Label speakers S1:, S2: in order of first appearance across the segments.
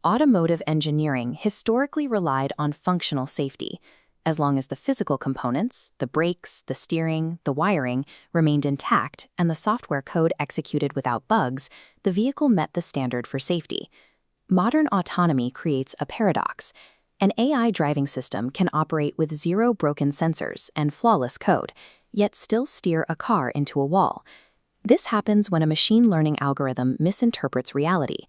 S1: Automotive engineering historically relied on functional safety. As long as the physical components, the brakes, the steering, the wiring, remained intact and the software code executed without bugs, the vehicle met the standard for safety. Modern autonomy creates a paradox. An AI driving system can operate with zero broken sensors and flawless code, yet still steer a car into a wall. This happens when a machine learning algorithm misinterprets reality.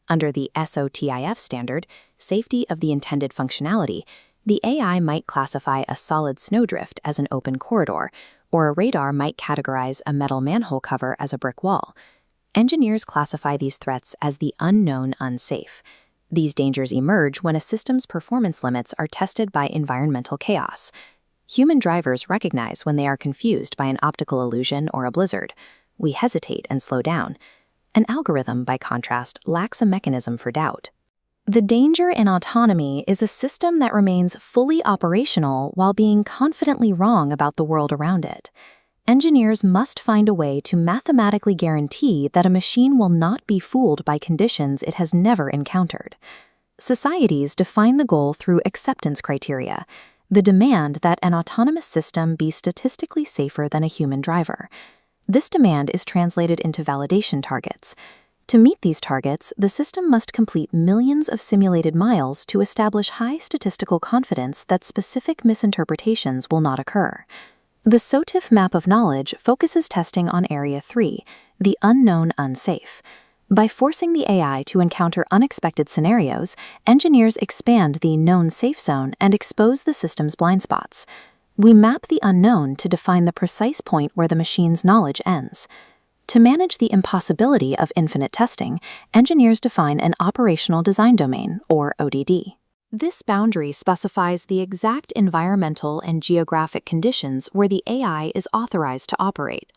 S1: Under the SOTIF standard, safety of the intended functionality, the AI might classify a solid snowdrift as an open corridor, or a radar might categorize a metal manhole cover as a brick wall. Engineers classify these threats as the unknown unsafe. These dangers emerge when a system's performance limits are tested by environmental chaos. Human drivers recognize when they are confused by an optical illusion or a blizzard. We hesitate and slow down. An algorithm, by contrast, lacks a mechanism for doubt. The danger in autonomy is a system that remains fully operational while being confidently wrong about the world around it. Engineers must find a way to mathematically guarantee that a machine will not be fooled by conditions it has never encountered. Societies define the goal through acceptance criteria, the demand that an autonomous system be statistically safer than a human driver. This demand is translated into validation targets. To meet these targets, the system must complete millions of simulated miles to establish high statistical confidence that specific misinterpretations will not occur. The SOTIF map of knowledge focuses testing on Area 3, the unknown unsafe. By forcing the AI to encounter unexpected scenarios, engineers expand the known safe zone and expose the system's blind spots. We map the unknown to define the precise point where the machine's knowledge ends. To manage the impossibility of infinite testing, engineers define an operational design domain, or ODD. This boundary specifies the exact environmental and geographic conditions where the AI is authorized to operate.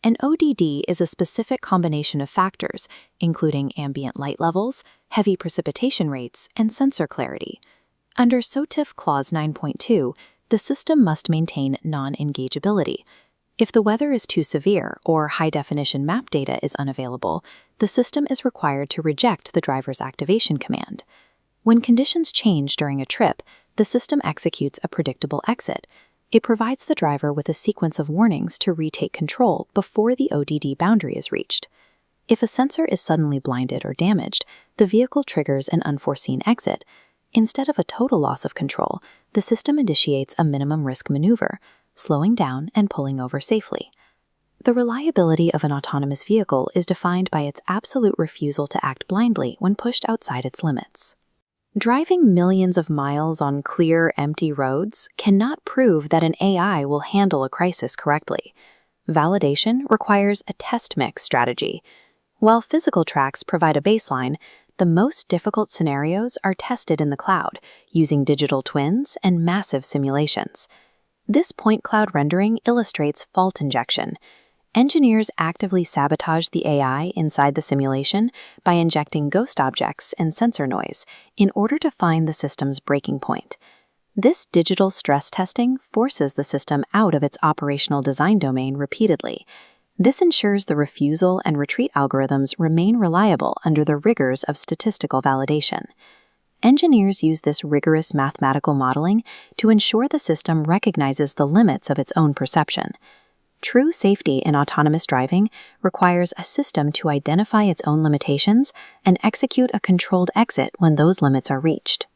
S1: An ODD is a specific combination of factors, including ambient light levels, heavy precipitation rates, and sensor clarity. Under SOTIF Clause 9.2, the system must maintain non-engageability. If the weather is too severe or high-definition map data is unavailable, the system is required to reject the driver's activation command. When conditions change during a trip, the system executes a predictable exit. It provides the driver with a sequence of warnings to retake control before the ODD boundary is reached. If a sensor is suddenly blinded or damaged, the vehicle triggers an unforeseen exit. Instead of a total loss of control, the system initiates a minimum risk maneuver, slowing down and pulling over safely. The reliability of an autonomous vehicle is defined by its absolute refusal to act blindly when pushed outside its limits. Driving millions of miles on clear, empty roads cannot prove that an AI will handle a crisis correctly. Validation requires a test mix strategy. While physical tracks provide a baseline, the most difficult scenarios are tested in the cloud, using digital twins and massive simulations. This point cloud rendering illustrates fault injection. Engineers actively sabotage the AI inside the simulation by injecting ghost objects and sensor noise in order to find the system's breaking point. This digital stress testing forces the system out of its operational design domain repeatedly. This ensures the refusal and retreat algorithms remain reliable under the rigors of statistical validation. Engineers use this rigorous mathematical modeling to ensure the system recognizes the limits of its own perception. True safety in autonomous driving requires a system to identify its own limitations and execute a controlled exit when those limits are reached.